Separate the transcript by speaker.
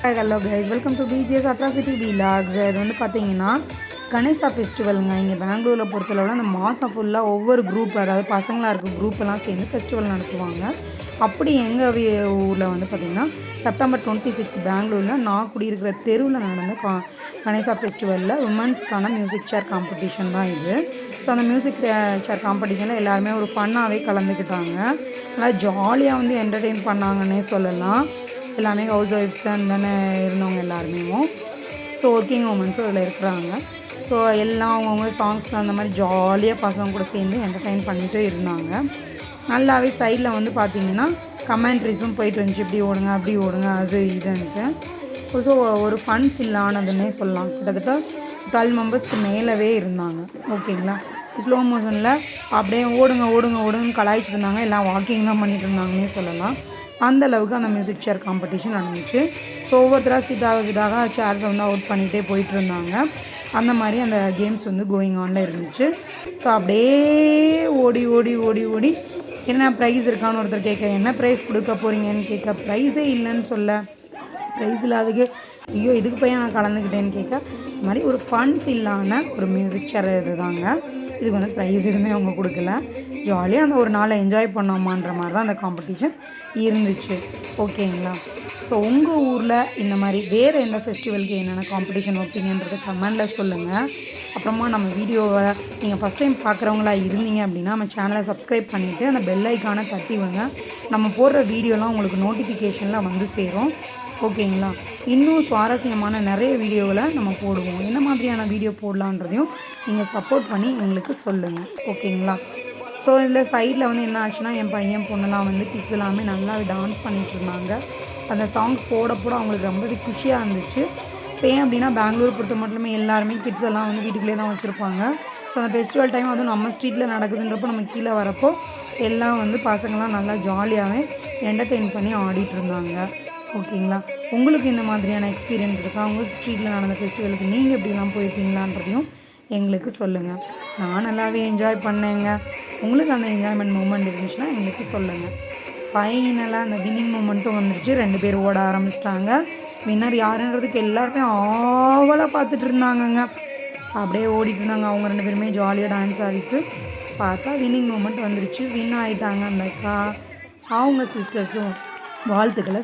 Speaker 1: Hello guys, welcome to BGS atrocity vlogs. இது வந்து பார்த்தீங்கன்னா கணேசா ஃபெஸ்டிவலுங்க. இங்கே பெங்களூரில் பொறுத்தளவில் அந்த மாதம் ஃபுல்லாக ஒவ்வொரு குரூப், அதாவது பசங்களாக இருக்க குரூப்பெல்லாம் சேர்ந்து ஃபெஸ்டிவல் நடத்துவாங்க. அப்படி எங்கள் ஊரில் வந்து பார்த்திங்கன்னா செப்டம்பர் 26 பெங்களூரில் நான் குடியிருக்கிற தெருவில் நடந்த கணேசா ஃபெஸ்டிவலில் உமன்ஸ்க்கான மியூசிக் சேர் காம்படிஷன் தான் இது. ஸோ அந்த மியூசிக் சேர் காம்படிஷனில் எல்லாருமே ஒரு ஃபன்னாகவே கலந்துக்கிட்டாங்க. நல்லா ஜாலியாக வந்து என்டர்டெயின் பண்ணாங்கன்னே சொல்லலாம். எல்லாமே ஹவுஸ் ஒய்ஃப்ஸ் தானே இருந்தவங்க எல்லாருமே. ஸோ ஒர்க்கிங் உமன்ஸும் அதில் இருக்கிறாங்க. ஸோ எல்லாம் அவங்கவுங்க சாங்ஸில் அந்த மாதிரி ஜாலியாக பசங்க கூட சேர்ந்து என்டர்டெயின் பண்ணிகிட்டே இருந்தாங்க. நல்லாவே சைடில் வந்து பார்த்திங்கன்னா கமெண்ட்ரிஸும் போயிட்டு இருந்துச்சு, இப்படி ஓடுங்க அப்படி ஓடுங்க அது இதுன்ட்டு. ஸோ ஒரு ஃபன் ஃபில் ஆனதுன்னே சொல்லலாம். கிட்டத்தட்ட 12 மெம்பர்ஸ்க்கு மேலவே இருந்தாங்க. ஓகேங்களா, ஸ்லோ மோஷனில் அப்படியே ஓடுங்க ஓடுங்க ஓடுங்கன்னு கலாய்ச்சிட்டு இருந்தாங்க. எல்லாம் வாக்கிங் தான் பண்ணிகிட்டு இருந்தாங்கன்னே சொல்லலாம். அந்த அளவுக்கு அந்த மியூசிக் சேர் காம்படிஷன் நடந்துச்சு. ஸோ ஒவ்வொருத்தராக சீட்டாக சேர்ஸை வந்து அவுட் பண்ணிகிட்டே போயிட்டு இருந்தாங்க. அந்த மாதிரி அந்த கேம்ஸ் வந்து கோயிங் ஆனில் இருந்துச்சு. ஸோ அப்படியே ஓடி ஓடி ஓடி ஓடி என்ன ப்ரைஸ் இருக்கான்னு ஒருத்தர் கேட்க, என்ன ப்ரைஸ் கொடுக்க போகிறீங்கன்னு கேட்க, ப்ரைஸே இல்லைன்னு சொல்ல, ப்ரைஸ் இல்லாததுக்கு ஐயோ இதுக்கு போய் நான் கலந்துக்கிட்டேன்னு கேட்க, இந்த மாதிரி ஒரு ஃபன் ஃபில்லான ஒரு மியூசிக் சேர் இது தாங்க. இதுக்கு வந்து ப்ரைஸ் எதுவுமே அவங்க கொடுக்கல. ஜாலியாக அந்த ஒரு நாளை என்ஜாய் பண்ணோமான்ற மாதிரி தான் அந்த காம்படிஷன் இருந்துச்சு. ஓகேங்களா. ஸோ உங்கள் ஊரில் இந்த மாதிரி வேறு எந்த ஃபெஸ்டிவலுக்கு என்னென்ன காம்படிஷன் வைப்பீங்கன்றதை கமெண்டில் சொல்லுங்கள். அப்புறமா நம்ம வீடியோவை நீங்கள் ஃபஸ்ட் டைம் பார்க்குறவங்களா இருந்தீங்க அப்படின்னா நம்ம சேனலை சப்ஸ்கிரைப் பண்ணிவிட்டு அந்த பெல் ஐக்கானை தட்டி விடுங்க. நம்ம போடுற வீடியோலாம் உங்களுக்கு நோட்டிஃபிகேஷனில் வந்து சேரும். ஓகேங்களா. இன்னும் சுவாரஸ்யமான நிறைய வீடியோவில் நம்ம போடுவோம். என்ன மாதிரியான வீடியோ போடலான்றதையும் நீங்கள் சப்போர்ட் பண்ணி எங்களுக்கு சொல்லுங்கள். ஓகேங்களா. ஸோ இதில் சைடில் வந்து என்ன ஆச்சுன்னா, என் பையன் பொண்ணுலாம் வந்து கிட்ஸ் எல்லாமே நல்லா டான்ஸ் பண்ணிகிட்டு இருந்தாங்க. அந்த சாங்ஸ் போட அவங்களுக்கு ரொம்பவே குஷியாக இருந்துச்சு. சேம் அப்படின்னா பெங்களூர் பொறுத்த மட்டுமே எல்லாருமே கிட்ஸ் எல்லாம் வந்து வீட்டுக்குள்ளே தான் வச்சுருப்பாங்க. ஸோ அந்த ஃபெஸ்டிவல் டைம் வந்து நம்ம ஸ்ட்ரீட்டில் நடக்குதுன்றப்போ நம்ம கீழே வரப்போ எல்லாம் வந்து பசங்களாம் நல்லா ஜாலியாகவே என்டர்டெயின் பண்ணி ஆடிட்டு இருந்தாங்க. ஓகேங்களா. உங்களுக்கு இந்த மாதிரியான எக்ஸ்பீரியன்ஸ் இருக்கா? உங்கள் ஸ்ட்ரீட்டில் நடந்த ஃபெஸ்டிவலுக்கு நீங்கள் எப்படிலாம் போயிருக்கீங்களான்றதையும் எங்களுக்கு சொல்லுங்கள். நான் நல்லாவே என்ஜாய் பண்ணேங்க. உங்களுக்கு அந்த என்ஜாய்மெண்ட் மூமெண்ட் இருந்துச்சுன்னா எங்களுக்கு சொல்லுங்கள். ஃபைனலாக அந்த வின்னிங் மூமெண்ட்டும் வந்துருச்சு. 2 பேர் ஓட ஆரம்பிச்சிட்டாங்க. வின்னர் யாருன்றதுக்கு எல்லாருமே ஆவலாக பார்த்துட்டு இருந்தாங்கங்க. அப்படியே ஓடிட்டு இருந்தாங்க. அவங்க 2 பேருமே ஜாலியாக டான்ஸ் ஆடிட்டு பார்த்தா வின்னிங் மூமெண்ட் வந்துருச்சு. வின் ஆகிட்டாங்க அந்த அக்கா. அவங்க சிஸ்டர்ஸும் வாழ்த்துக்களை